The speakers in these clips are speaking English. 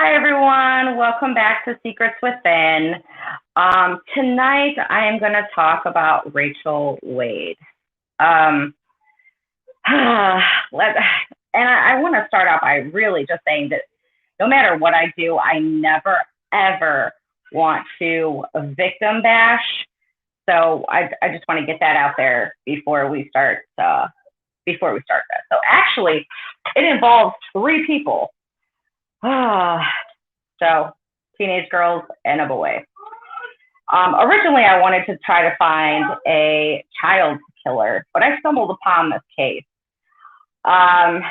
Hi, everyone. Welcome back to Secrets Within. Tonight, I am going to talk about Rachel Wade. And I want to start out by really just saying that no matter what I do, I never, ever want to victim bash. So I just want to get that out there before we start this. So actually, it involves three people. So teenage girls and a boy. Originally, I wanted to try to find a child killer, but I stumbled upon this case. And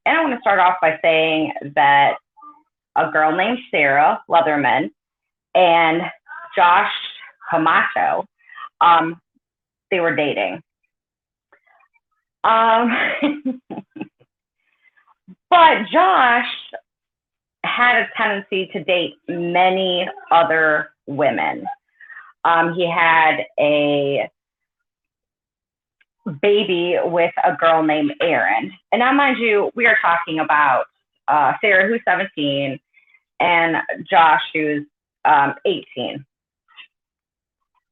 I want to start off by saying that a girl named Sarah Leatherman and Josh Camacho, they were dating. But Josh had a tendency to date many other women. He had a baby with a girl named Erin. And now, mind you, we are talking about Sarah, who's 17, and Josh, who's 18.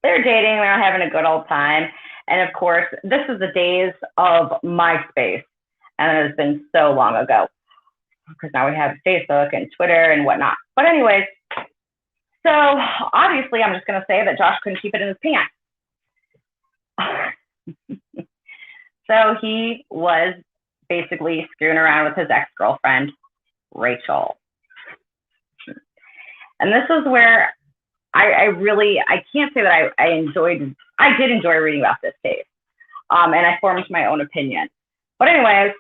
They're dating, they're having a good old time. And of course, this is the days of MySpace. And it has been so long ago, because now we have Facebook and Twitter and whatnot. But anyways, so obviously I'm just going to say that Josh couldn't keep it in his pants. So he was basically screwing around with his ex-girlfriend, Rachel. And this is where I can't say that I did enjoy reading about this case. And I formed my own opinion. But anyways,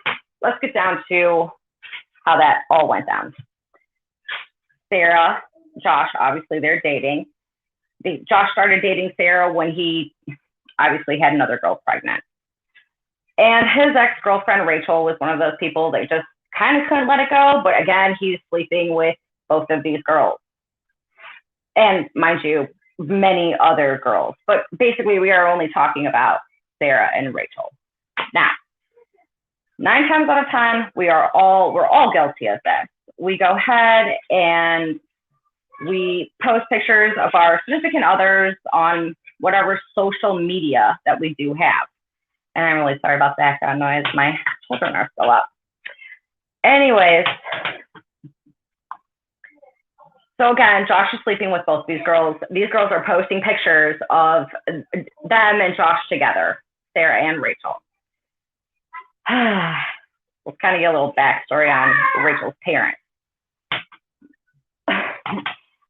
let's get down to how that all went down. Sarah, Josh, obviously they're dating. Josh started dating Sarah when he obviously had another girl pregnant. And his ex-girlfriend, Rachel, was one of those people that just kind of couldn't let it go. But again, he's sleeping with both of these girls. And mind you, many other girls. But basically, we are only talking about Sarah and Rachel. Now, 9 times out of 10, we're all guilty of this. We go ahead and we post pictures of our significant others on whatever social media that we do have. And I'm really sorry about the background noise. My children are still up. Anyways, so again, Josh is sleeping with both these girls. These girls are posting pictures of them and Josh together, Sarah and Rachel. Let's kind of get a little backstory on Rachel's parents.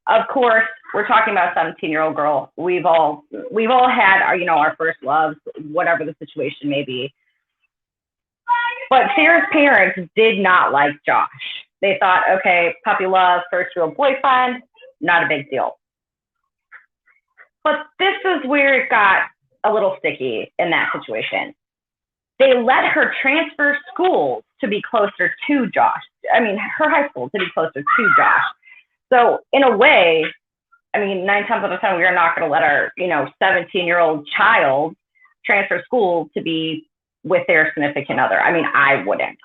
Of course, we're talking about a 17-year-old girl. We've all had our first loves, whatever the situation may be. But Sarah's parents did not like Josh. They thought, okay, puppy love, first real boyfriend, not a big deal. But this is where it got a little sticky in that situation. They let her transfer schools to be closer to Josh. I mean, her high school to be closer to Josh. So in a way, 9 times out of 10, we are not going to let our, 17-year-old child transfer school to be with their significant other. I wouldn't.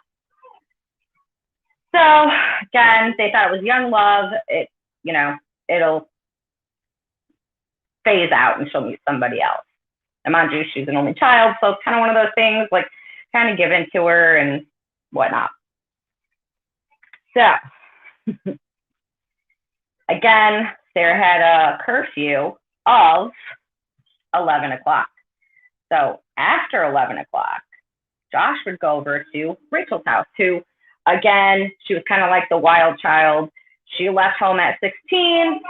So again, they thought it was young love. It'll phase out and she'll meet somebody else. And mind you, she's an only child, so it's kind of one of those things, like, kind of given to her and whatnot. So, again, Sarah had a curfew of 11 o'clock. So after 11 o'clock, Josh would go over to Rachel's house, who, again, she was kind of like the wild child. She left home at 16.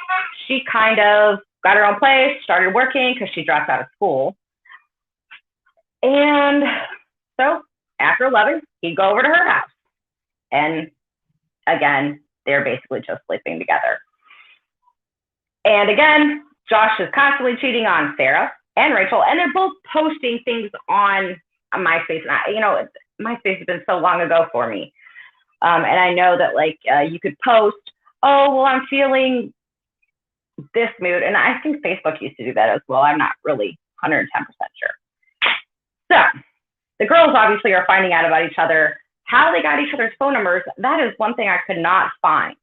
She kind of got her own place, started working because she dropped out of school. And so after 11, he'd go over to her house. And again, they're basically just sleeping together. And again, Josh is constantly cheating on Sarah and Rachel, and they're both posting things on MySpace. And MySpace has been so long ago for me. And I know that you could post, oh, well, I'm feeling this mood. And I think Facebook used to do that as well. I'm not really 110% sure. So the girls obviously are finding out about each other. How they got each other's phone numbers, that is one thing I could not find.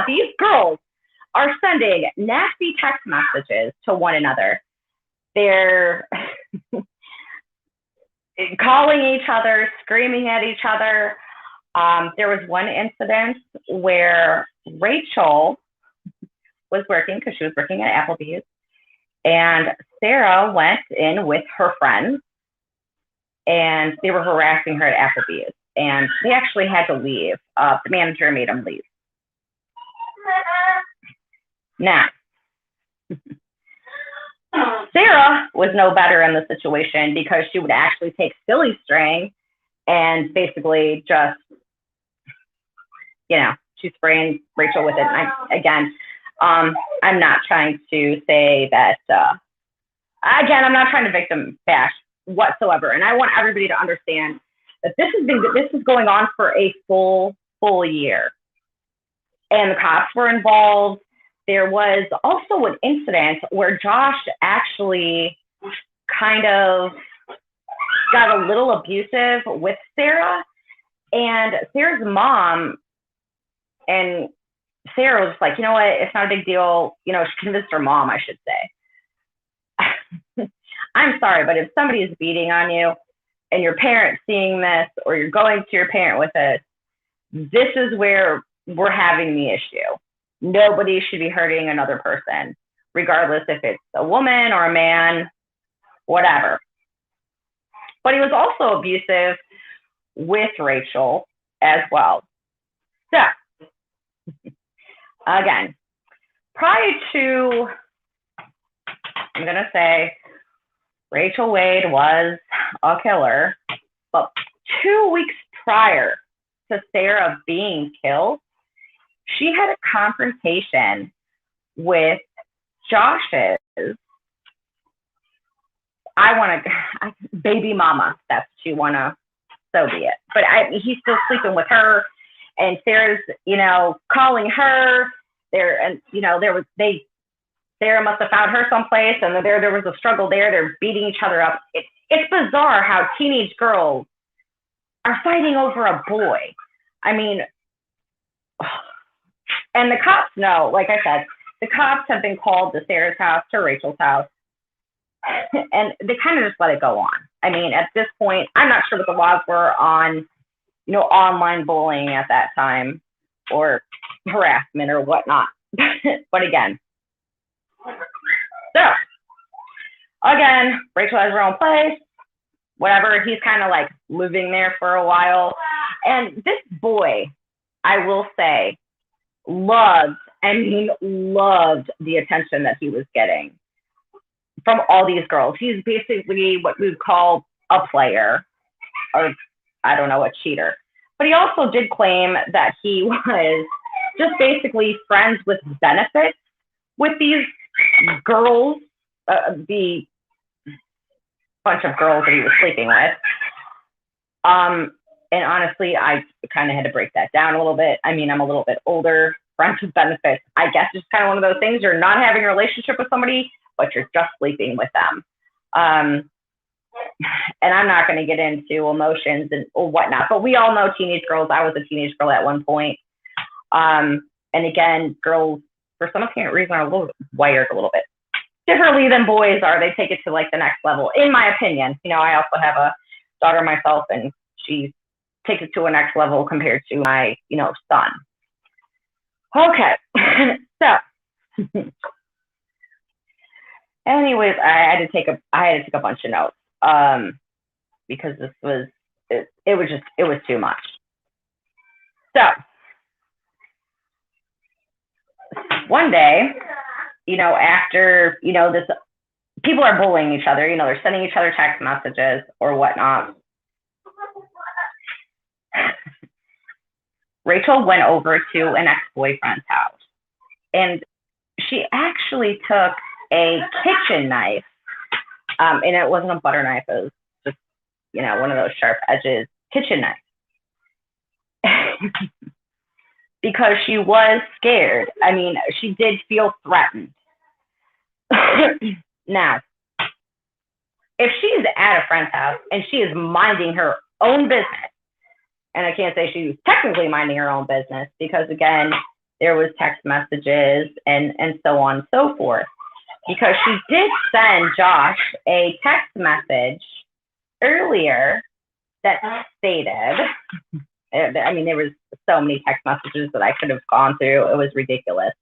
these girls are sending nasty text messages to one another. They're calling each other, screaming at each other. There was one incident where Rachel was working, because she was working at Applebee's, and Sarah went in with her friends, and they were harassing her at Applebee's, and they actually had to leave. The manager made them leave. Now, Sarah was no better in the situation, because she would actually take silly string and basically just, she sprayed Rachel with it. And I'm not trying to say that, I'm not trying to victim bash whatsoever. And I want everybody to understand that this is going on for a full year. And the cops were involved. There was also an incident where Josh actually kind of got a little abusive with Sarah, and Sarah's mom, and Sarah was like, you know what, it's not a big deal. She convinced her mom, I should say. I'm sorry, but if somebody is beating on you and your parent's seeing this, or you're going to your parent with it, this is where we're having the issue. Nobody should be hurting another person, regardless if it's a woman or a man, whatever. But he was also abusive with Rachel as well. So, again, prior to, I'm going to say, Rachel Wade was a killer, but 2 weeks prior to Sarah being killed, she had a confrontation with Josh's, baby mama. That's what you want to, so be it. But he's still sleeping with her, and Sarah's, calling her there, and Sarah must have found her someplace, and there was a struggle there. They're beating each other up. It's bizarre how teenage girls are fighting over a boy. I mean, and the cops know, like I said, the cops have been called to Sarah's house, to Rachel's house, and they kind of just let it go on. I mean, at this point, I'm not sure what the laws were on, online bullying at that time, or harassment or whatnot. But again, Rachel has her own place, whatever. He's kind of like living there for a while. And this boy, I will say, loved the attention that he was getting from all these girls. He's basically what we would call a player, or I don't know, a cheater. But he also did claim that he was just basically friends with benefits with these girls, the bunch of girls that he was sleeping with. And honestly, I kind of had to break that down a little bit. I mean, I'm a little bit older. Friends with benefits, I guess it's kind of one of those things. You're not having a relationship with somebody, but you're just sleeping with them. And I'm not going to get into emotions and whatnot, but we all know teenage girls. I was a teenage girl at one point. And again, girls, for some apparent reason, are a little wired a little bit differently than boys are. They take it to like the next level, in my opinion. I also have a daughter myself, and she takes it to a next level compared to my, son. Okay, so anyways, I had to take a bunch of notes because this was it was too much. So one day, after this, people are bullying each other. They're sending each other text messages or whatnot. Rachel went over to an ex-boyfriend's house, and she actually took a kitchen knife, and it wasn't a butter knife. It was just, one of those sharp edges kitchen knife, because she was scared. I mean, she did feel threatened. Now, if she's at a friend's house and she is minding her own business, and I can't say she's technically minding her own business, because again, there was text messages and so on and so forth. Because she did send Josh a text message earlier that stated, I mean, there was so many text messages that I could have gone through. It was ridiculous.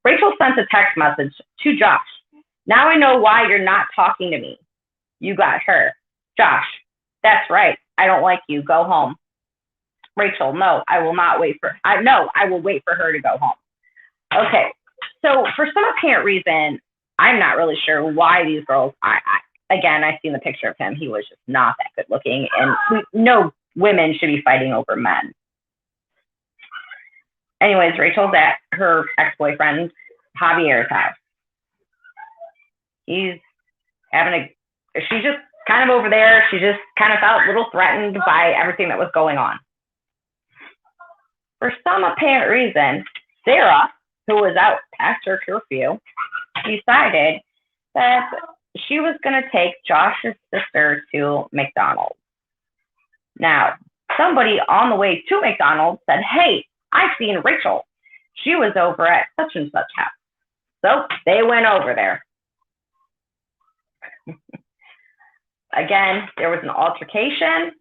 Rachel sent a text message to Josh. Now I know why you're not talking to me. You got her. Josh, that's right. I don't like you. Go home. Rachel, no, I will not wait for, no, I will wait for her to go home. Okay, so for some apparent reason, I'm not really sure why these girls, again, I seen the picture of him. He was just not that good looking, and no women should be fighting over men. Anyways, Rachel's at her ex-boyfriend Javier's house. He's having she's just kind of over there. She just kind of felt a little threatened by everything that was going on. For some apparent reason, Sarah, who was out past her curfew, decided that she was going to take Josh's sister to McDonald's. Now, somebody on the way to McDonald's said, hey, I've seen Rachel. She was over at such and such house. So they went over there. Again, there was an altercation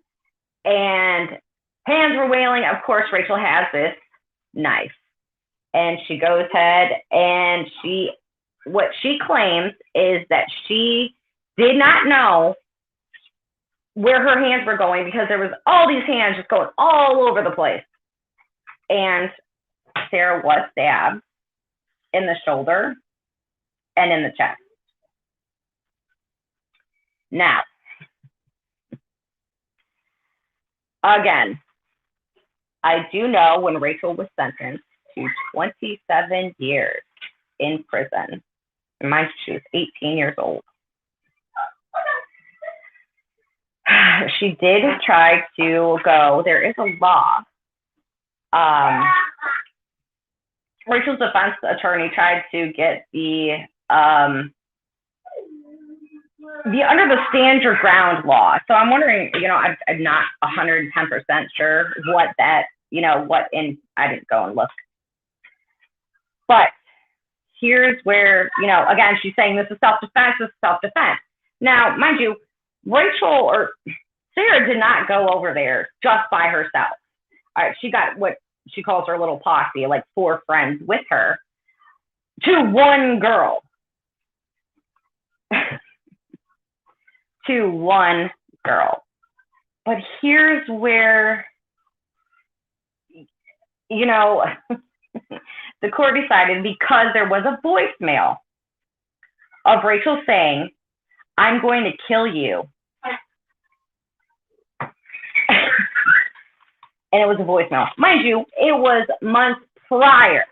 and hands were wailing. Of course, Rachel has this knife and she goes ahead and what she claims is that she did not know where her hands were going because there was all these hands just going all over the place. And Sarah was stabbed in the shoulder and in the chest. Now, again, I do know when Rachel was sentenced to 27 years in prison, and mind you, she was 18 years old. She did try to go, there is a law. Rachel's defense attorney tried to get the under the stand your ground law. So I'm wondering, I'm not 110% sure what that, I didn't go and look. But here's where, again, she's saying this is self-defense, Now, mind you, Rachel or Sarah did not go over there just by herself. All right, she got what she calls her little posse, like 4 friends with her, to one girl. To one girl. But here's where, the court decided, because there was a voicemail of Rachel saying, I'm going to kill you. And it was a voicemail. Mind you, it was months prior.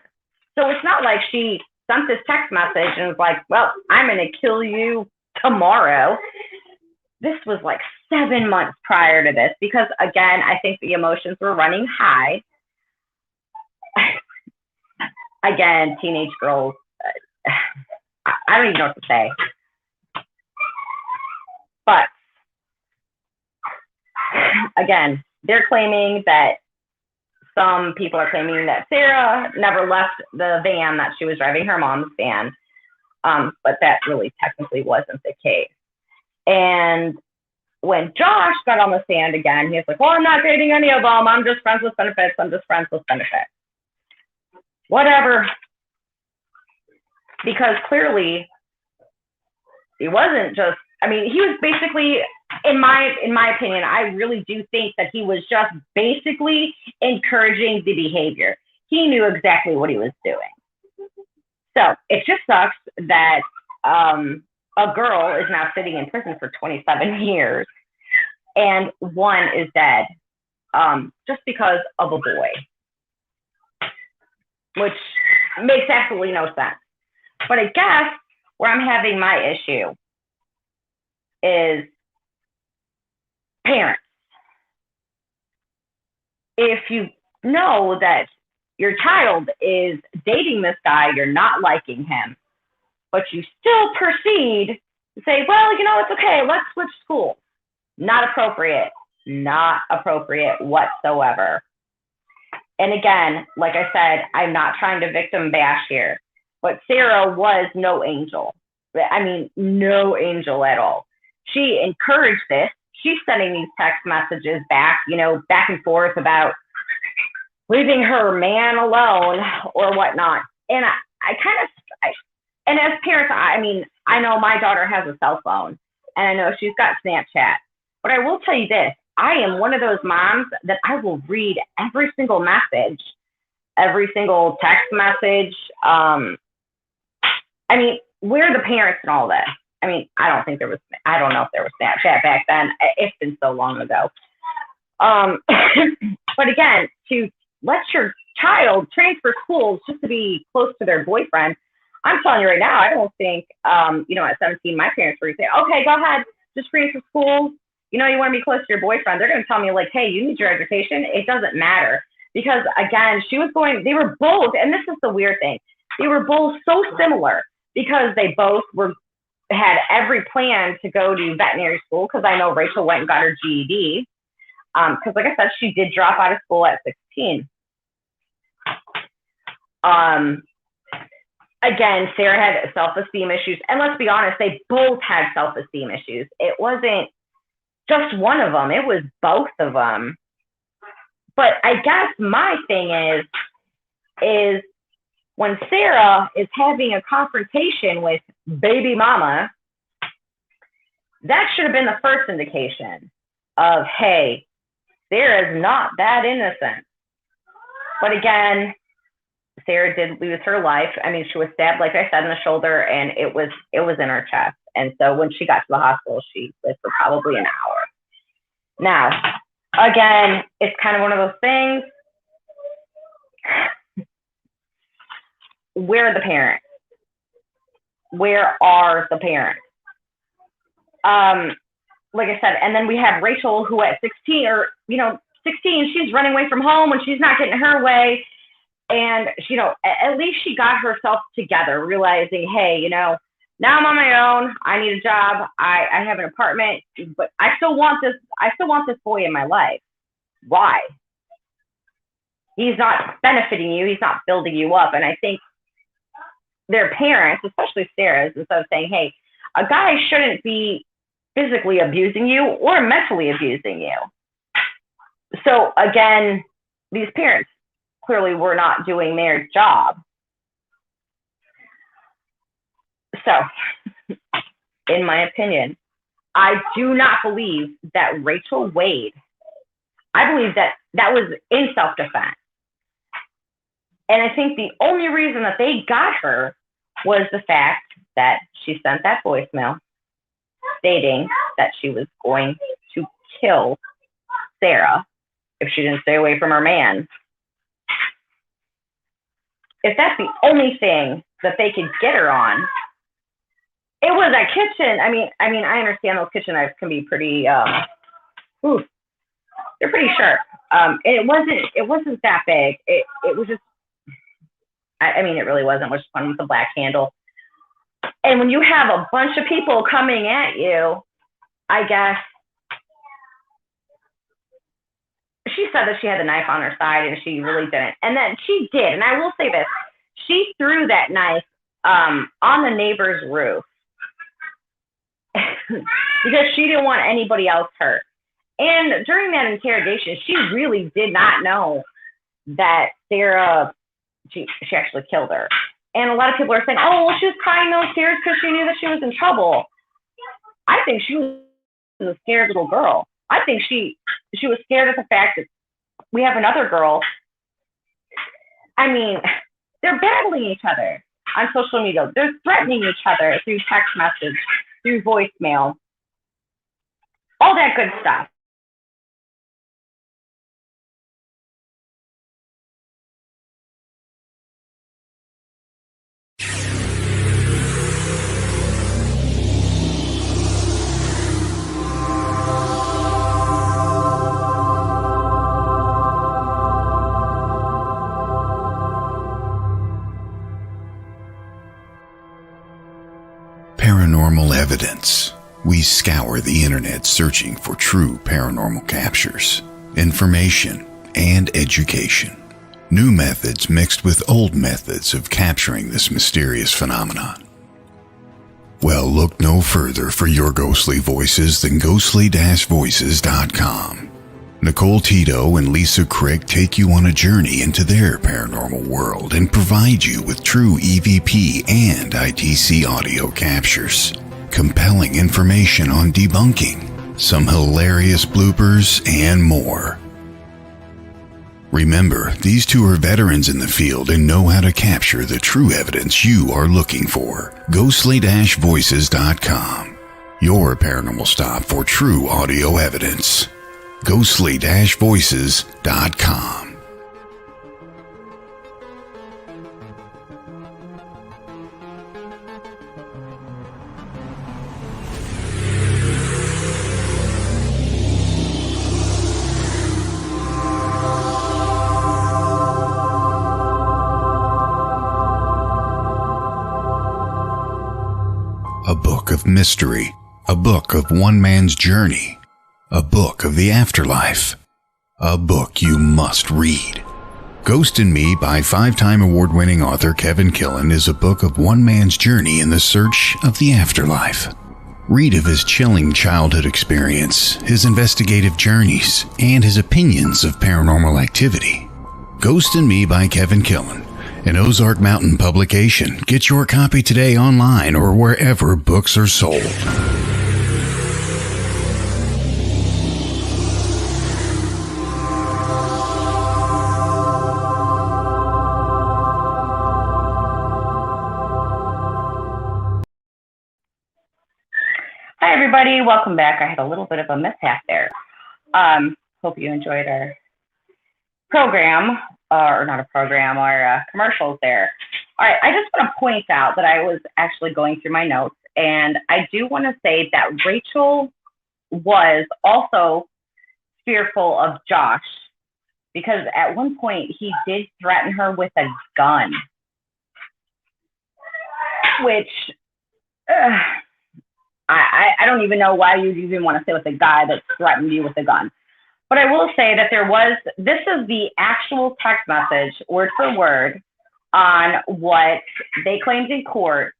So it's not like she sent this text message and was like, well, I'm going to kill you tomorrow. This was like 7 months prior to this because, again, I think the emotions were running high. Again, teenage girls, I don't even know what to say. But, again, they're claiming that some people are claiming that Sarah never left the van that she was driving, her mom's van. But that really technically wasn't the case. And when Josh got on the stand again, he was like, well, I'm not dating any of them. I'm just friends with benefits. Whatever. Because clearly he wasn't just, he was basically, in my opinion, I really do think that he was just basically encouraging the behavior. He knew exactly what he was doing. So it just sucks that a girl is now sitting in prison for 27 years and one is dead just because of a boy, which makes absolutely no sense. But I guess where I'm having my issue is parents. If you know that your child is dating this guy, you're not liking him, but you still proceed to say, well, it's okay, let's switch schools. Not appropriate whatsoever. And again, like I said, I'm not trying to victim bash here, but Sarah was no angel. I mean, no angel at all. She encouraged this. She's sending these text messages back, back and forth about leaving her man alone or whatnot. And and as parents, I mean, I know my daughter has a cell phone and I know she's got Snapchat, but I will tell you this. I am one of those moms that I will read every single message, every single text message. I mean, we're the parents in all this. I mean, I don't know if there was Snapchat back then. It's been so long ago. But again, to let your child transfer schools just to be close to their boyfriend, I'm telling you right now, I don't think, at 17, my parents were going to say, okay, go ahead, just transfer schools. You want to be close to your boyfriend. They're going to tell me like, hey, you need your education. It doesn't matter. Because again, they were both, and this is the weird thing, they were both so similar because they both had every plan to go to veterinary school, because I know Rachel went and got her GED. Because like I said, she did drop out of school at 16. Again, Sarah had self-esteem issues. And let's be honest, they both had self-esteem issues. It wasn't just one of them. It was both of them. But I guess my thing is when Sarah is having a confrontation with baby mama, that should have been the first indication of, hey, Sarah is not that innocent. But again, Sarah did lose her life. I mean, she was stabbed, like I said, in the shoulder, and it was in her chest. And so when she got to the hospital, she lived for probably an hour. Now, again, it's kind of one of those things. Where are the parents? Where are the parents? Like I said, and then we have Rachel, who at 16, 16, she's running away from home and she's not getting her way. And, at least she got herself together, realizing, hey, now I'm on my own. I need a job. I have an apartment, but I still want this boy in my life. Why? He's not benefiting you. He's not building you up. And I think their parents, especially Sarah's, instead of saying, hey, a guy shouldn't be physically abusing you or mentally abusing you. So again, these parents clearly were not doing their job. So, in my opinion, I do not believe that Rachel Wade, I believe that was in self-defense. And I think the only reason that they got her was the fact that she sent that voicemail stating that she was going to kill Sarah if she didn't stay away from her man. If that's the only thing that they could get her on, it was that kitchen. I mean, I understand those kitchen knives can be pretty, they're pretty sharp. And it wasn't that big. It was just, I mean, it really wasn't. It was just one with the black handle. And when you have a bunch of people coming at you, I guess, she said that she had the knife on her side and she really didn't. And then she did. And I will say this, she threw that knife on the neighbor's roof because she didn't want anybody else hurt. And during that interrogation, she really did not know that Sarah, she actually killed her. And a lot of people are saying, oh, well, she was crying those tears because she knew that she was in trouble. I think she was a scared little girl. I think she was scared of the fact that we have another girl. I mean, they're battling each other on social media. They're threatening each other through text message, through voicemail, all that good stuff. Paranormal evidence. We scour the internet searching for true paranormal captures, information, and education. New methods mixed with old methods of capturing this mysterious phenomenon. Well, look no further for your ghostly voices than ghostly-voices.com. Nicole Tito and Lisa Crick take you on a journey into their paranormal world and provide you with true EVP and ITC audio captures, compelling information on debunking, some hilarious bloopers, and more. Remember, these two are veterans in the field and know how to capture the true evidence you are looking for. Ghostly-voices.com, your paranormal stop for true audio evidence. Ghostly-voices.com. A book of mystery, a book of one man's journey, a book of the afterlife, a book you must read. Ghost and Me by 5-time award-winning author Kevin Killen is a book of one man's journey in the search of the afterlife. Read of his chilling childhood experience, his investigative journeys, and his opinions of paranormal activity. Ghost and Me by Kevin Killen, an Ozark Mountain publication. Get your copy today online or wherever books are sold. Hi, everybody. Welcome back. I had a little bit of a mishap there. Hope you enjoyed our program, or not a program, our commercials there. All right, I just want to point out that I was actually going through my notes, and I do want to say that Rachel was also fearful of Josh, because at one point he did threaten her with a gun, which I don't even know why you'd even want to say with a guy that threatened you with a gun. But I will say that this is the actual text message, word for word, on what they claimed in court.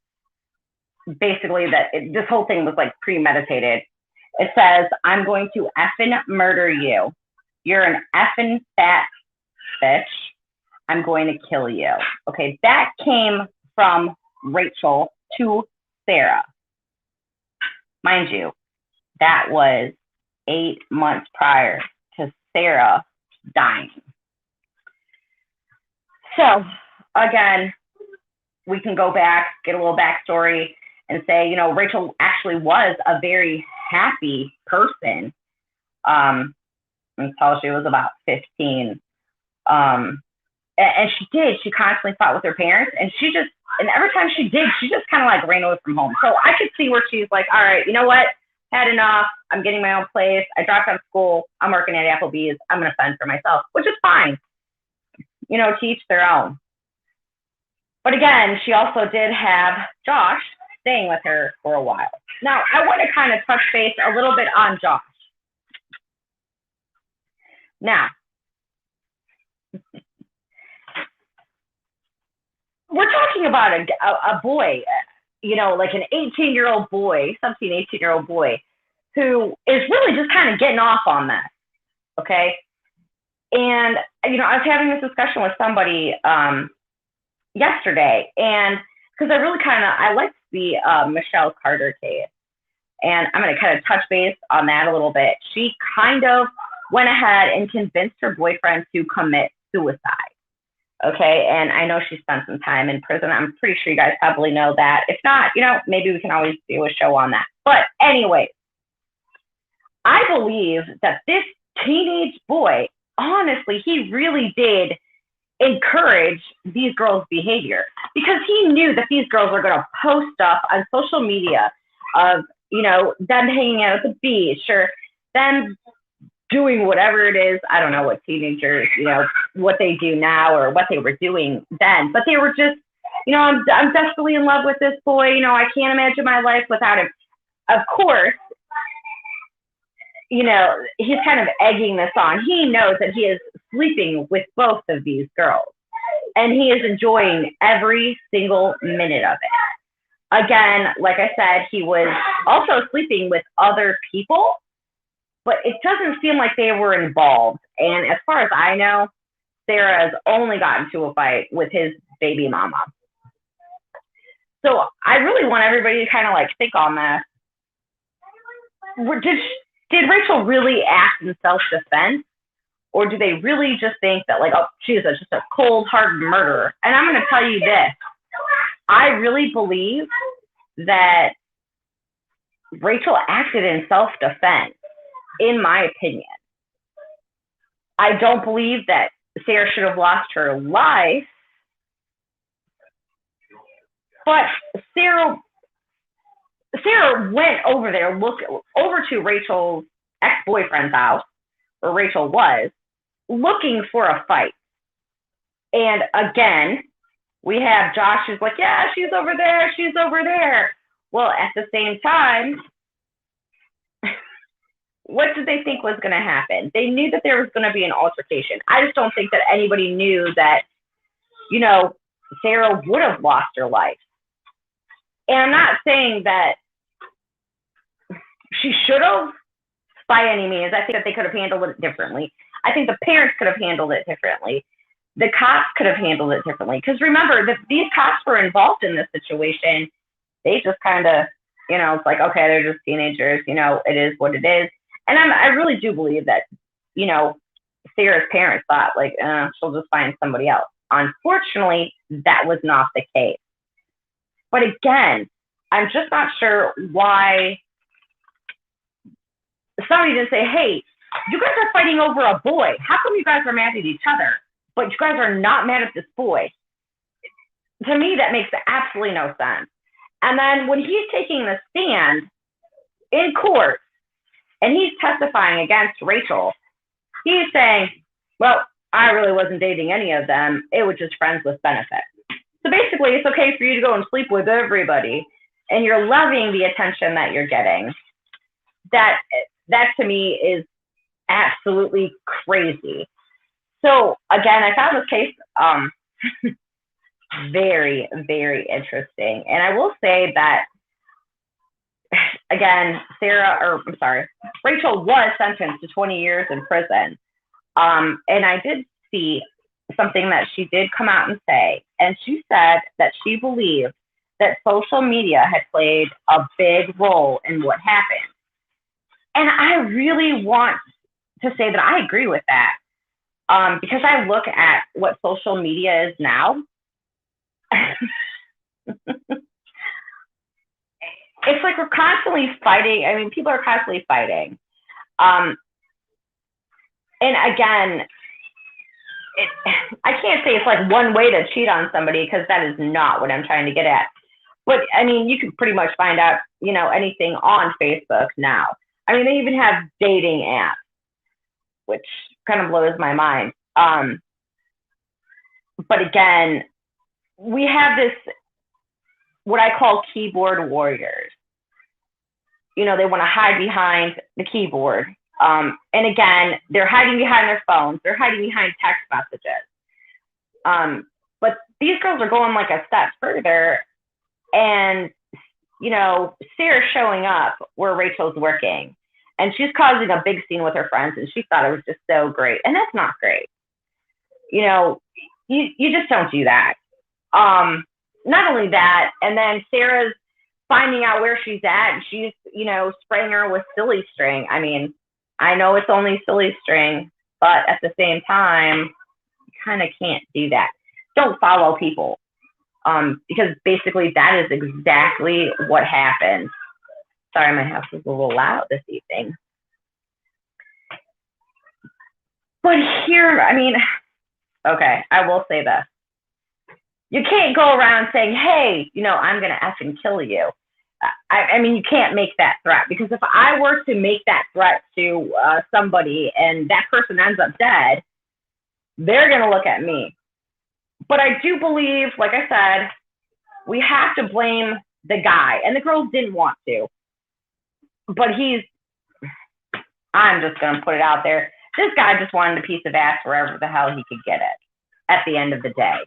Basically, that this whole thing was like premeditated. It says, "I'm going to effing murder you. You're an effing fat bitch. I'm going to kill you." Okay, that came from Rachel to Sarah. Mind you, that was 8 months prior to Sarah dying. So, again, we can go back, get a little backstory, and say, Rachel actually was a very happy person until she was about 15. And she constantly fought with her parents, and every time she did, she just kind of like ran away from home. So I could see where she's like, all right, you know what? Had enough. I'm getting my own place. I dropped out of school. I'm working at Applebee's. I'm going to fend for myself, which is fine. To each their own. But again, she also did have Josh staying with her for a while. Now, I want to kind of touch base a little bit on Josh. Now, we're talking about a boy, like an 18-year-old boy, 17, 18-year-old boy, who is really just kind of getting off on this, okay? And, I was having this discussion with somebody yesterday, and because I liked the Michelle Carter case, and I'm going to kind of touch base on that a little bit. She kind of went ahead and convinced her boyfriend to commit suicide. Okay, and I know she spent some time in prison. I'm pretty sure you guys probably know that. If not, maybe we can always do a show on that. But anyway, I believe that this teenage boy, honestly, he really did encourage these girls' behavior, because he knew that these girls were going to post stuff on social media of, them hanging out at the beach, or them doing whatever it is. I don't know what teenagers, what they do now or what they were doing then, but they were just, I'm desperately in love with this boy. I can't imagine my life without him. Of course, he's kind of egging this on. He knows that he is sleeping with both of these girls. And he is enjoying every single minute of it. Again, like I said, he was also sleeping with other people, but it doesn't seem like they were involved. And as far as I know, Sarah has only gotten to a fight with his baby mama. So I really want everybody to kind of like think on this. Did Rachel really act in self-defense? Or do they really just think that, like, oh, she's just a cold-hearted murderer? And I'm going to tell you this. I really believe that Rachel acted in self-defense, in my opinion. I don't believe that Sarah should have lost her life. But Sarah went over there, over to Rachel's ex-boyfriend's house, where Rachel was, looking for a fight. And again, we have Josh who's like, yeah, she's over there, she's over there. Well, at the same time, what did they think was going to happen? They knew that there was going to be an altercation. I just don't think that anybody knew that, you know, Sarah would have lost her life. And I'm not saying that she should have by any means. I think that they could have handled it differently. I think the parents could have handled it differently. The cops could have handled it differently. Because remember, these cops were involved in this situation. They just kind of, you know, it's like, okay, they're just teenagers. You know, it is what it is. And I really do believe that, you know, Sarah's parents thought, like, she'll just find somebody else. Unfortunately, that was not the case. But again, I'm just not sure why somebody didn't say, hey, you guys are fighting over a boy. How come you guys are mad at each other, but you guys are not mad at this boy? To me, that makes absolutely no sense. And then when he's taking the stand in court and he's testifying against Rachel, he's saying, well, I really wasn't dating any of them. It was just friends with benefits. So basically, it's okay for you to go and sleep with everybody, and you're loving the attention that you're getting. That to me is absolutely crazy. So again, I found this case very, very interesting. And I will say that, again, Rachel was sentenced to 20 years in prison. And I did see something that she did come out and say, and she said that she believed that social media had played a big role in what happened. And I really want to say that I agree with that, because I look at what social media is now. It's like we're constantly fighting. I mean, people are constantly fighting. And again, I can't say it's like one way to cheat on somebody, because that is not what I'm trying to get at. But I mean, you can pretty much find out, you know, anything on Facebook now. I mean, they even have dating apps, which kind of blows my mind. But again, we have this, what I call keyboard warriors. You know, they want to hide behind the keyboard. And again, they're hiding behind their phones. They're hiding behind text messages. But these girls are going like a step further. And, you know, Sarah's showing up where Rachel's working. And she's causing a big scene with her friends. And she thought it was just so great. And that's not great. You know, you just don't do that. Not only that, and then Sarah's finding out where she's at. And she's, you know, spraying her with silly string. I mean, I know it's only silly string, but at the same time, you kind of can't do that. Don't follow people, because basically that is exactly what happened. Sorry, my house is a little loud this evening. But here, I mean, okay, I will say this. You can't go around saying, hey, you know, I'm going to effing kill you. I mean, you can't make that threat, because if I were to make that threat to somebody and that person ends up dead, they're going to look at me. But I do believe, like I said, we have to blame the guy. And the girls didn't want to. But I'm just going to put it out there. This guy just wanted a piece of ass wherever the hell he could get it at the end of the day.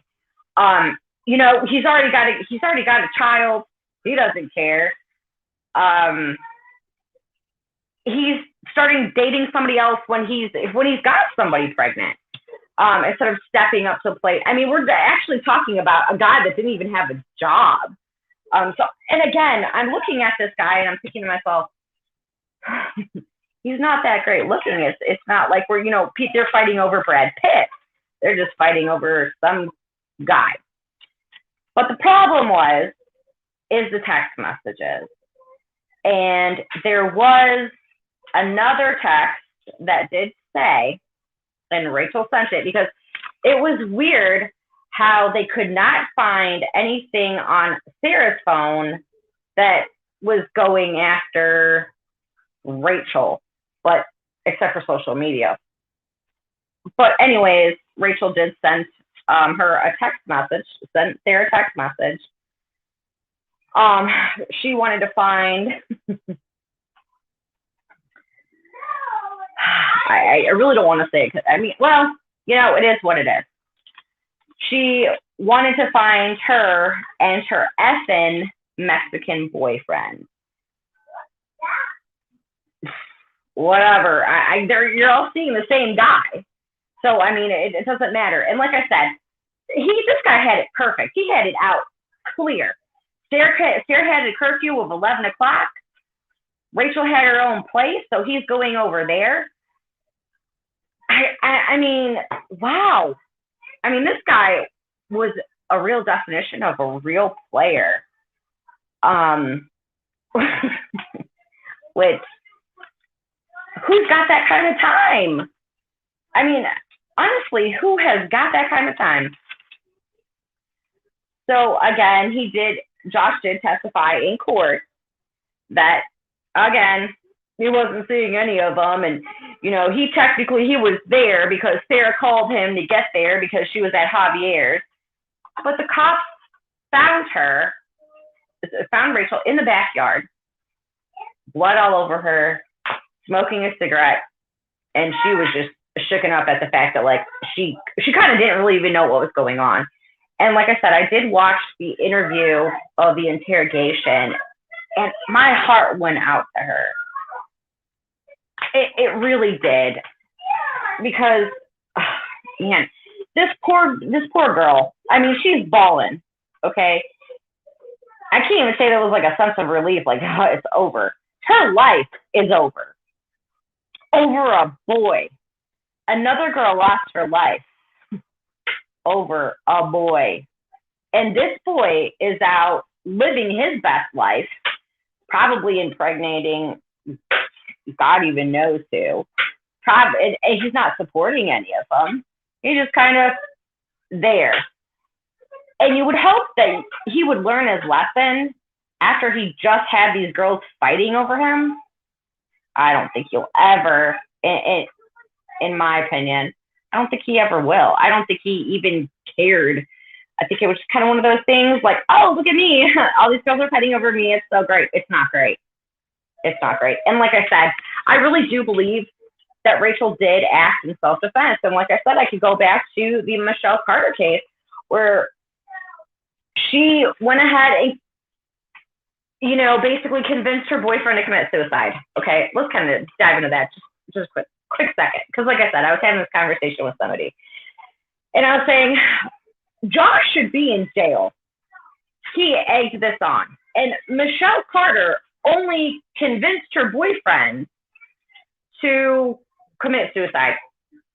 You know, he's already got a child. He doesn't care. He's starting dating somebody else when he's got somebody pregnant. Instead of stepping up to the plate. I mean, we're actually talking about a guy that didn't even have a job. And again, I'm looking at this guy and I'm thinking to myself, he's not that great looking. It's not like we're, you know, they're fighting over Brad Pitt. They're just fighting over some guy. But the problem is the text messages. And there was another text that did say, and Rachel sent it because it was weird how they could not find anything on Sarah's phone that was going after Rachel, but except for social media. But anyways, Rachel did send her a text message, sent Sarah a text message. She wanted to find I really don't want to say it. I mean, well, you know, it is what it is. She wanted to find her and her effing Mexican boyfriend. Whatever. You're all seeing the same guy. So, I mean, it doesn't matter. And like I said, this guy had it perfect. He had it out clear. Sarah had a curfew of 11 o'clock. Rachel had her own place, so he's going over there. I mean, wow. I mean, this guy was a real definition of a real player. Which, who's got that kind of time? I mean, honestly, who has got that kind of time? So again, Josh did testify in court that, again, he wasn't seeing any of them. And, you know, he was there because Sarah called him to get there because she was at Javier's. But the cops found Rachel in the backyard, blood all over her, smoking a cigarette. And she was just shooken up at the fact that, like, she kind of didn't really even know what was going on. And like I said, I did watch the interview of the interrogation, and my heart went out to her. It really did, because, man, this poor girl. I mean, she's bawling. Okay, I can't even say that was like a sense of relief, like, oh, it's over. Her life is over a boy. Another girl lost her life over a boy, and this boy is out living his best life, probably impregnating, God even knows who. And he's not supporting any of them. He's just kind of there. And you would hope that he would learn his lesson after he just had these girls fighting over him. I don't think he'll ever, in my opinion, I don't think he ever will. I don't think he even cared. I think it was just kind of one of those things like, oh, look at me. All these girls are fighting over me. It's so great. It's not great. It's not great. And like I said, I really do believe that Rachel did act in self-defense. And like I said, I could go back to the Michelle Carter case where she went ahead and, you know, basically convinced her boyfriend to commit suicide. Okay, let's kind of dive into that just a quick second. Because like I said, I was having this conversation with somebody. And I was saying, Josh should be in jail. He egged this on. And Michelle Carter only convinced her boyfriend to commit suicide.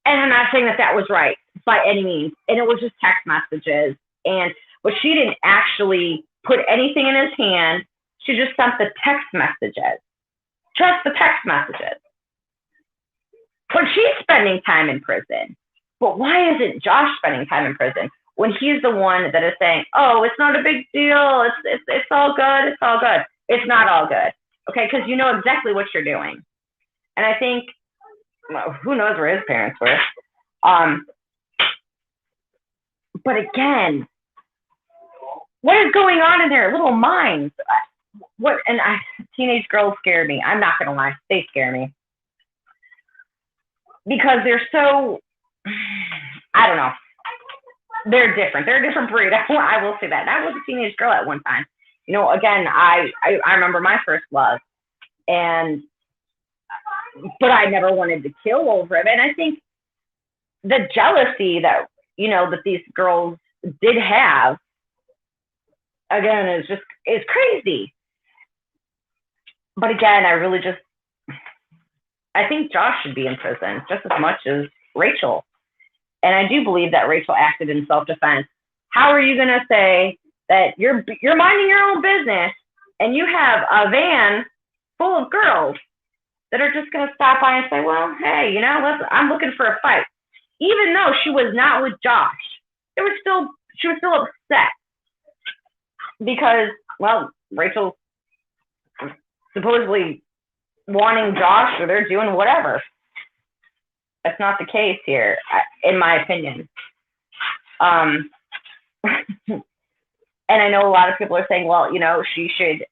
And I'm not saying that was right by any means. And it was just text messages. But she didn't actually put anything in his hand. She just sent the text messages. Just the text messages. But she's spending time in prison. But why isn't Josh spending time in prison when he's the one that is saying, oh, it's not a big deal. It's all good. It's all good. It's not all good. Okay, because you know exactly what you're doing. And I think, well, who knows where his parents were. But again, what is going on in their little minds? Teenage girls scare me. I'm not going to lie. They scare me. because they're so, I don't know, they're different. They're a different breed. I will say that. And I was a teenage girl at one time. You know, again, I remember my first love, but I never wanted to kill over it. And I think the jealousy that, you know, that these girls did have, again, is crazy. But again, I think Josh should be in prison just as much as Rachel. And I do believe that Rachel acted in self-defense. How are you going to say that you're minding your own business and you have a van full of girls that are just going to stop by and say, well, hey, you know, I'm looking for a fight. Even though she was not with Josh, she was still upset because, well, Rachel's supposedly wanting Josh, or they're doing whatever. That's not the case here, in my opinion. And I know a lot of people are saying, well, you know, she should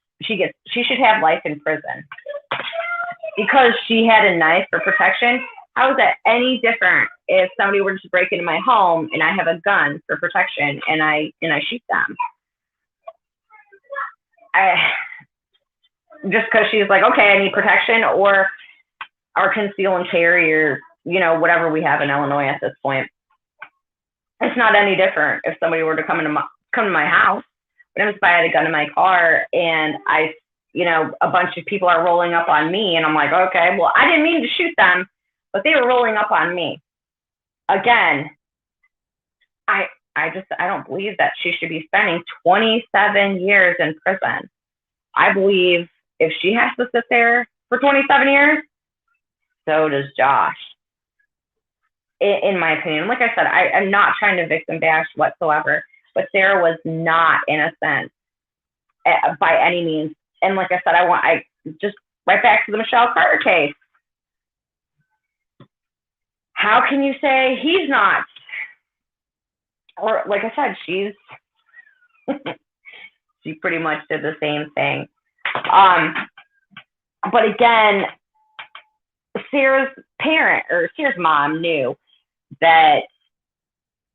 have life in prison because she had a knife for protection. How is that any different if somebody were to break into my home and I have a gun for protection and I shoot them? Just because she's like, okay, I need protection, or conceal and carry, or, you know, whatever we have in Illinois at this point. It's not any different if somebody were to come to my house. But if I had a gun in my car and a bunch of people are rolling up on me, and I'm like, okay, well, I didn't mean to shoot them, but they were rolling up on me. Again, I don't believe that she should be spending 27 years in prison. I believe if she has to sit there for 27 years, so does Josh. In my opinion, like I said, I'm not trying to victim bash whatsoever, but Sarah was not innocent by any means. And like I said, I just right back to the Michelle Carter case. How can you say he's not? Or like I said, she pretty much did the same thing. But again, Sarah's mom knew that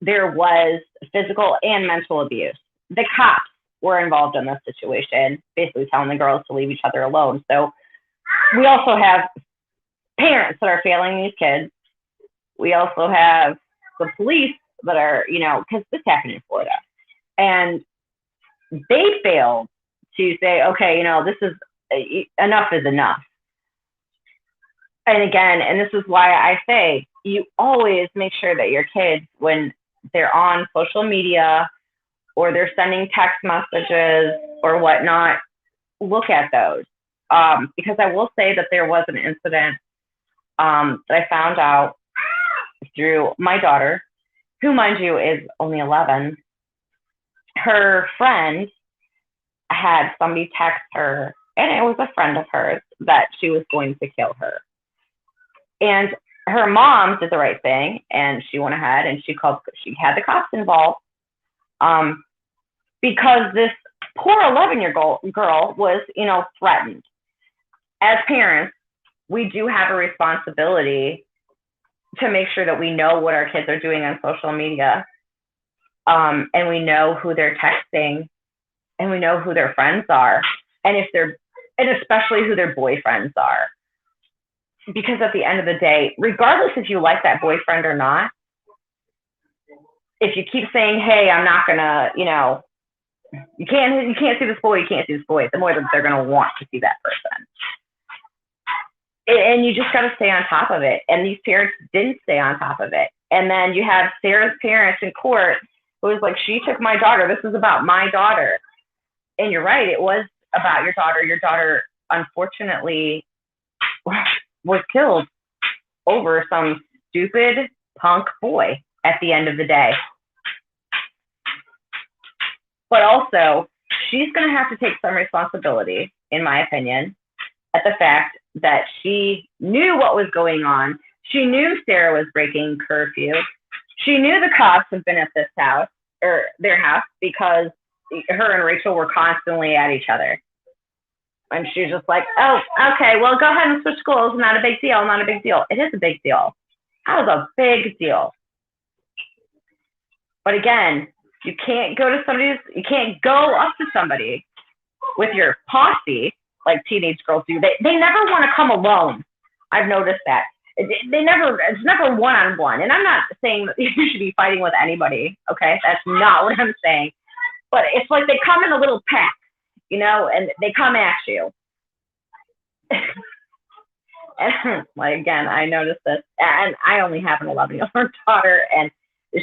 there was physical and mental abuse. The cops were involved in this situation, basically telling the girls to leave each other alone. So we also have parents that are failing these kids. We also have the police that are, because this happened in Florida, and they failed to say, okay, this is enough is enough. And again, and this is why I say you always make sure that your kids, when they're on social media or they're sending text messages or whatnot, look at those. Because I will say that there was an incident that I found out through my daughter, who, mind you, is only 11. Her friend had somebody text her, and it was a friend of hers, that she was going to kill her. And her mom did the right thing, and she went ahead and she had the cops involved, because this poor 11-year-old girl was, threatened. As parents, we do have a responsibility to make sure that we know what our kids are doing on social media, and we know who they're texting, and we know who their friends are, and especially who their boyfriends are. Because at the end of the day, regardless if you like that boyfriend or not, if you keep saying, hey, I'm not gonna, you can't see this boy, the more that they're gonna want to see that person. And you just got to stay on top of it. And these parents didn't stay on top of it. And then you have Sarah's parents in court who was like, she took my daughter. This is about my daughter. And you're right. It was about your daughter. Your daughter, unfortunately, was killed over some stupid punk boy at the end of the day. But also, she's going to have to take some responsibility, in my opinion, at the fact that she knew what was going on. She knew Sarah was breaking curfew. She knew the cops had been at this house, or their house, because her and Rachel were constantly at each other. And she's just like, oh, okay, well, go ahead and switch schools. Not a big deal, not a big deal. It is a big deal. That was a big deal. But again, you can't go up to somebody with your posse like teenage girls do. They never want to come alone. I've noticed that. It's never one-on-one. And I'm not saying that you should be fighting with anybody, okay? That's not what I'm saying. But it's like they come in a little pack, and they come at you. And again, I noticed this, and I only have an 11-year-old daughter, and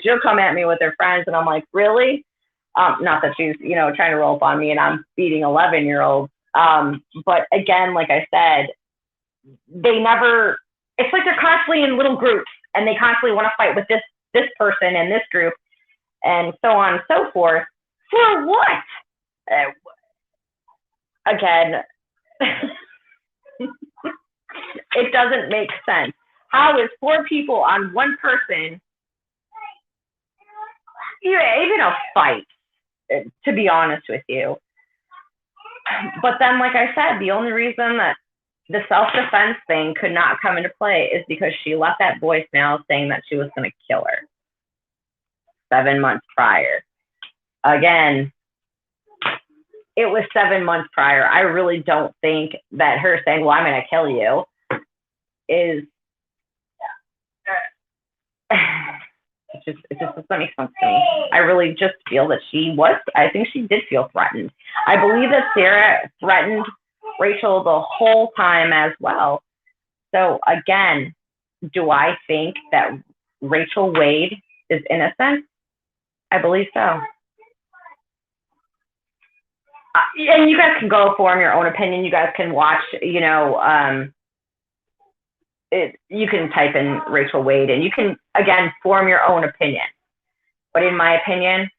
she'll come at me with her friends, and I'm like, really? Not that she's, trying to roll up on me and I'm beating 11-year-olds. But again, like I said, it's like they're constantly in little groups and they constantly want to fight with this person and this group and so on and so forth. For what? Again, it doesn't make sense. How is 4 people on one person, even a fight, to be honest with you? But then, like I said, the only reason that the self-defense thing could not come into play is because she left that voicemail saying that she was going to kill her 7 months prior. Again, it was 7 months prior. I really don't think that her saying, well, I'm going to kill you is... It just doesn't make sense to me. I really just feel that I think she did feel threatened. I believe that Sarah threatened Rachel the whole time as well. So again, do I think that Rachel Wade is innocent? I believe so. And you guys can go form your own opinion. You guys can watch, you can type in Rachel Wade and you can, again, form your own opinion. But in my opinion,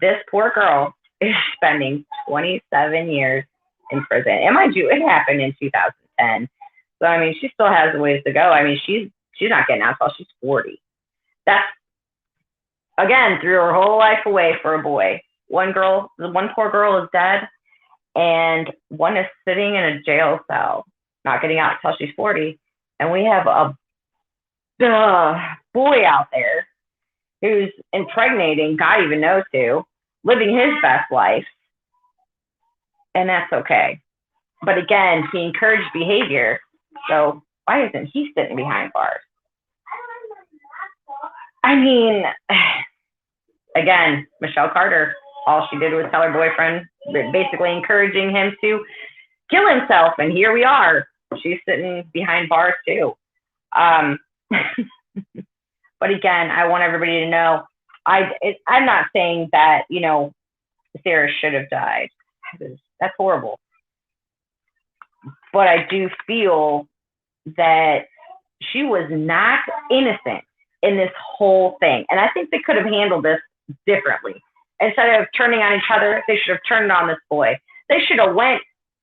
this poor girl is spending 27 years in prison. And mind you, it happened in 2010. So, I mean, she still has a ways to go. I mean, she's not getting out until she's 40. That's, again, threw her whole life away for a boy. One poor girl is dead, and one is sitting in a jail cell, not getting out until she's 40. And we have a boy out there who's impregnating, God even knows who, living his best life. And that's okay. But again, he encouraged behavior. So why isn't he sitting behind bars? I mean, again, Michelle Carter, all she did was tell her boyfriend, basically encouraging him to kill himself. And here we are. She's sitting behind bars too. But again, I want everybody to know, I'm not saying that, Sarah should have died. That's horrible. But I do feel that she was not innocent in this whole thing. And I think they could have handled this differently. Instead of turning on each other, they should have turned on this boy. They should have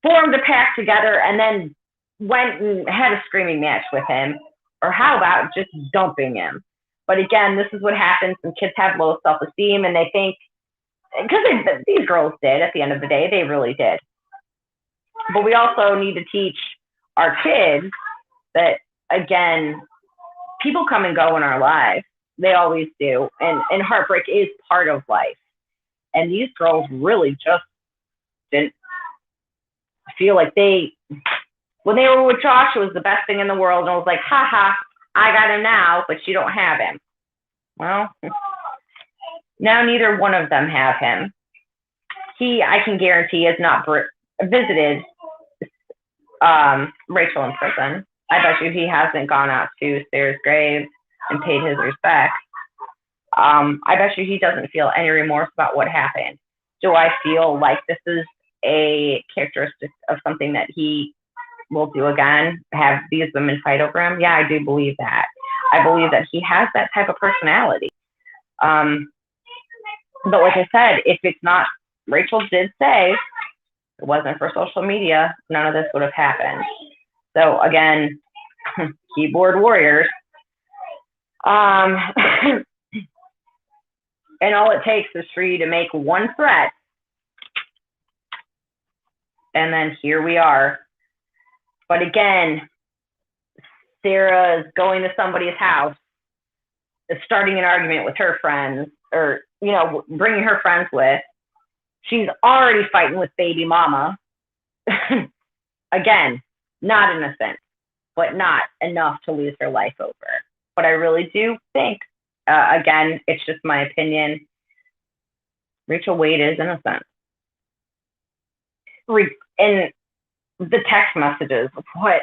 formed a pack together and then went and had a screaming match with him. Or how about just dumping him? But again, this is what happens when kids have low self-esteem and they think, because these girls did at the end of the day, they really did. But we also need to teach our kids that, again, people come and go in our lives. They always do. And heartbreak is part of life. And these girls really just didn't feel like when they were with Josh, it was the best thing in the world. And I was like, ha ha, I got him now, but you don't have him. Well, now neither one of them have him. I can guarantee, has not visited Rachel in prison. I bet you he hasn't gone out to Sarah's grave and paid his respects. I bet you he doesn't feel any remorse about what happened. Do I feel like this is a characteristic of something that he will do again, have these women fight over him? Yeah, I do believe that. I believe that he has that type of personality. But like I said, if it's not, Rachel did say it wasn't for social media, none of this would have happened. So again, keyboard warriors. And all it takes is for you to make one threat. And then here we are. But again, Sarah is going to somebody's house starting an argument with her friends, or, bringing her friends with. She's already fighting with baby mama. Again, not innocent, but not enough to lose her life over. But I really do think, again, it's just my opinion, Rachel Wade is innocent. And the text messages, what?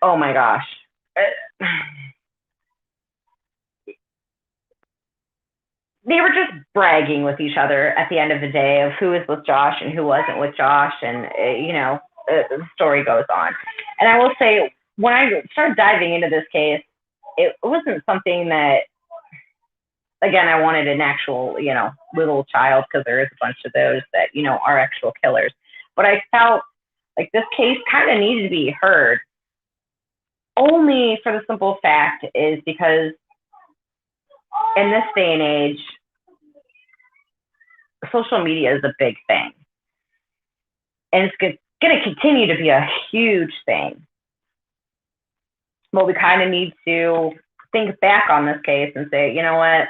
Oh my gosh. They were just bragging with each other at the end of the day of who was with Josh and who wasn't with Josh. And, the story goes on. And I will say, when I started diving into this case, it wasn't something that, again, I wanted an actual, little child, because there is a bunch of those that, are actual killers. But I felt like this case kind of needed to be heard, only for the simple fact is because in this day and age, social media is a big thing. And it's going to continue to be a huge thing. But we kind of need to think back on this case and say, you know what?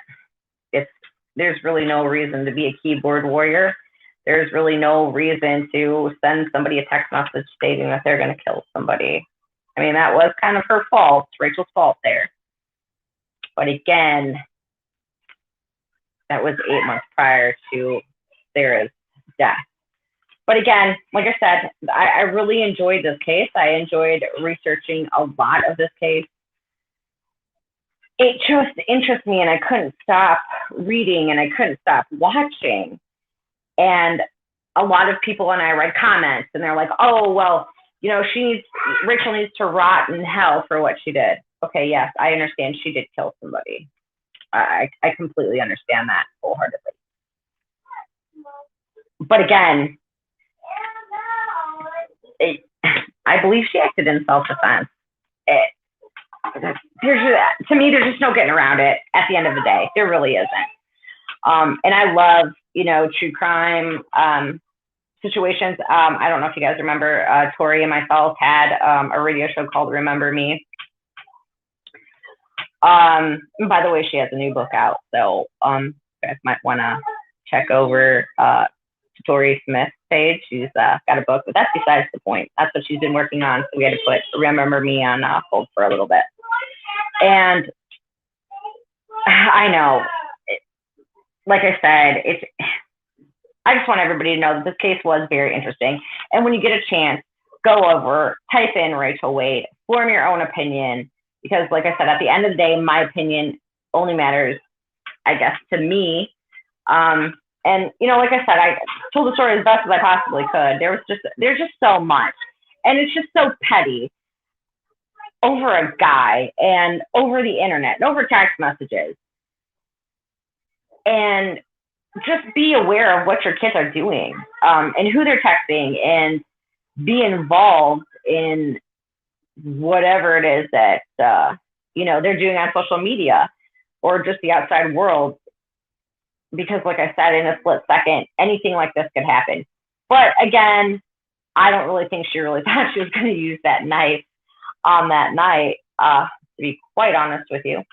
There's really no reason to be a keyboard warrior. There's really no reason to send somebody a text message stating that they're going to kill somebody. I mean, that was kind of her fault, Rachel's fault there. But again, that was 8 months prior to Sarah's death. But again, like I said, I really enjoyed this case. I enjoyed researching a lot of this case. It just interests me, and I couldn't stop reading, and I couldn't stop watching. And a lot of people, and I read comments, and they're like, oh, well, Rachel needs to rot in hell for what she did. Okay, yes, I understand she did kill somebody. I completely understand that wholeheartedly. But again, I believe she acted in self-defense. To me, there's just no getting around it at the end of the day. There really isn't. And I love, true crime situations. I don't know if you guys remember, Tori and myself had a radio show called Remember Me. By the way, she has a new book out, so you guys might want to check over Tori Smith's page. She's got a book, but that's besides the point. That's what she's been working on, so we had to put Remember Me on hold for a little bit. And I know, like I said, I just want everybody to know that this case was very interesting. And when you get a chance, go over, type in Rachel Wade, form your own opinion. Because like I said, at the end of the day, my opinion only matters, I guess, to me. And, like I said, I told the story as best as I possibly could. There's just so much. And it's just so petty over a guy and over the internet and over text messages. And just be aware of what your kids are doing, and who they're texting, and be involved in whatever it is that, they're doing on social media or just the outside world. Because like I said, in a split second, anything like this could happen. But again, I don't really think she really thought she was going to use that knife on that night, to be quite honest with you.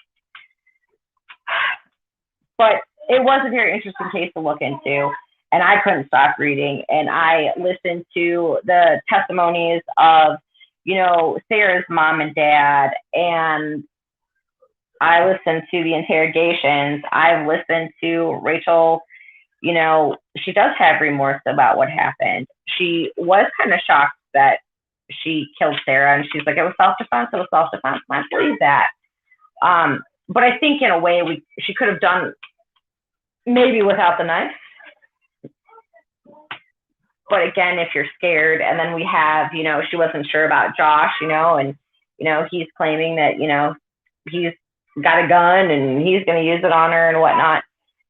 But it was a very interesting case to look into, and I couldn't stop reading. And I listened to the testimonies of, Sarah's mom and dad, and I listened to the interrogations. I've listened to Rachel. She does have remorse about what happened. She was kind of shocked that she killed Sarah, and she's like, it was self-defense. And I believe that. But I think in a way she could have done maybe without the knife. But again, if you're scared, and then we have, she wasn't sure about Josh, and, he's claiming that, he's got a gun and he's going to use it on her and whatnot.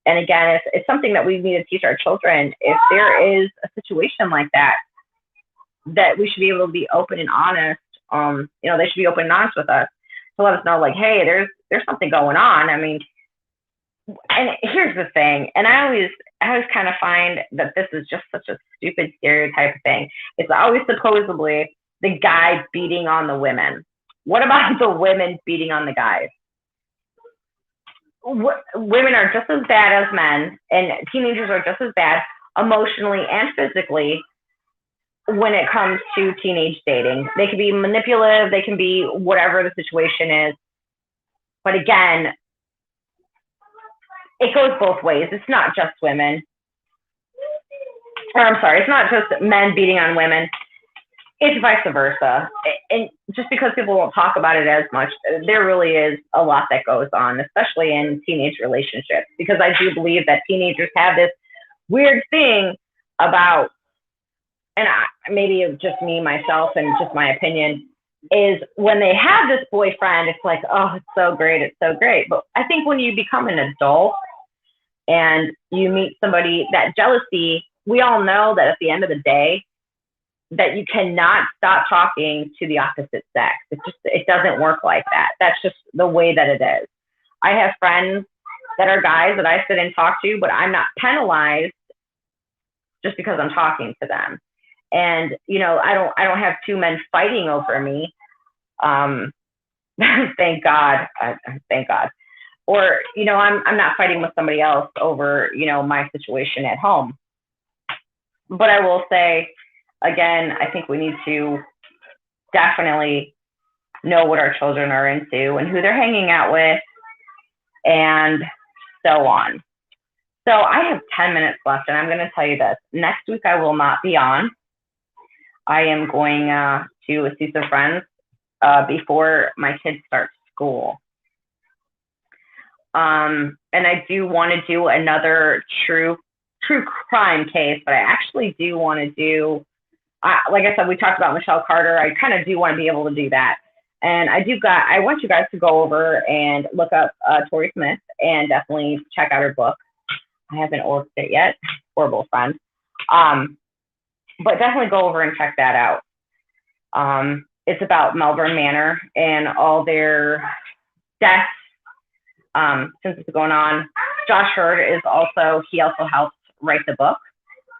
And again, it's something that we need to teach our children. If there is a situation like that we should be able to be open and honest. They should be open and honest with us to let us know, like, hey, there's something going on. I mean, and here's the thing, and I always kind of find that this is just such a stupid stereotype thing. It's always supposedly the guy beating on the women. What about the women beating on the guys? women are just as bad as men, and teenagers are just as bad emotionally and physically when it comes to teenage dating. They can be manipulative, they can be whatever the situation is. But again, it goes both ways. It's not just women. Or I'm sorry, it's not just men beating on women. It's vice versa. And just because people won't talk about it as much, there really is a lot that goes on, especially in teenage relationships, because I do believe that teenagers have this weird thing about, and maybe it's just me, myself, and just my opinion, is when they have this boyfriend, it's like, oh, it's so great, it's so great. But I think when you become an adult and you meet somebody, that jealousy, we all know that at the end of the day, that you cannot stop talking to the opposite sex. It doesn't work like that. That's just the way that it is. I have friends that are guys that I sit and talk to, but I'm not penalized just because I'm talking to them. And, you know, I don't have two men fighting over me. Thank God. Thank God. Or, you know, I'm not fighting with somebody else over, you know, my situation at home. But I will say, again, I think we need to definitely know what our children are into and who they're hanging out with and so on. So I have 10 minutes left, and I'm going to tell you this. Next week, I will not be on. I am going to see some friends before my kids start school. And I do want to do another true crime case, but I actually do want to do, like I said, we talked about Michelle Carter. I kind of do want to be able to do that. And I want you guys to go over and look up Tori Smith and definitely check out her book. I haven't ordered it yet. Horrible friend. But definitely go over and check that out. It's about Melbourne Manor and all their deaths since it's going on. Josh Hurd he also helped write the book.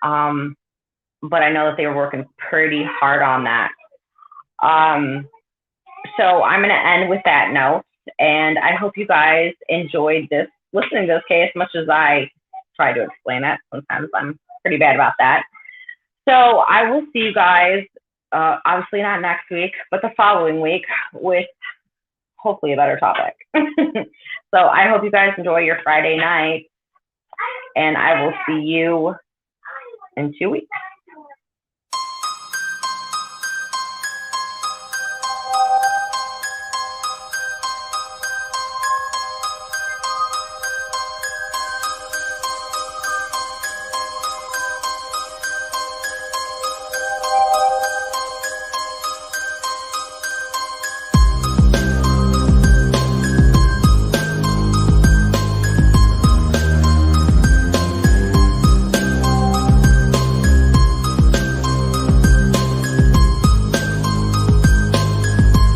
But I know that they were working pretty hard on that. So I'm going to end with that note. And I hope you guys enjoyed listening to this case as much as I try to explain it. Sometimes I'm pretty bad about that. So I will see you guys, obviously not next week, but the following week with hopefully a better topic. So I hope you guys enjoy your Friday night, and I will see you in 2 weeks.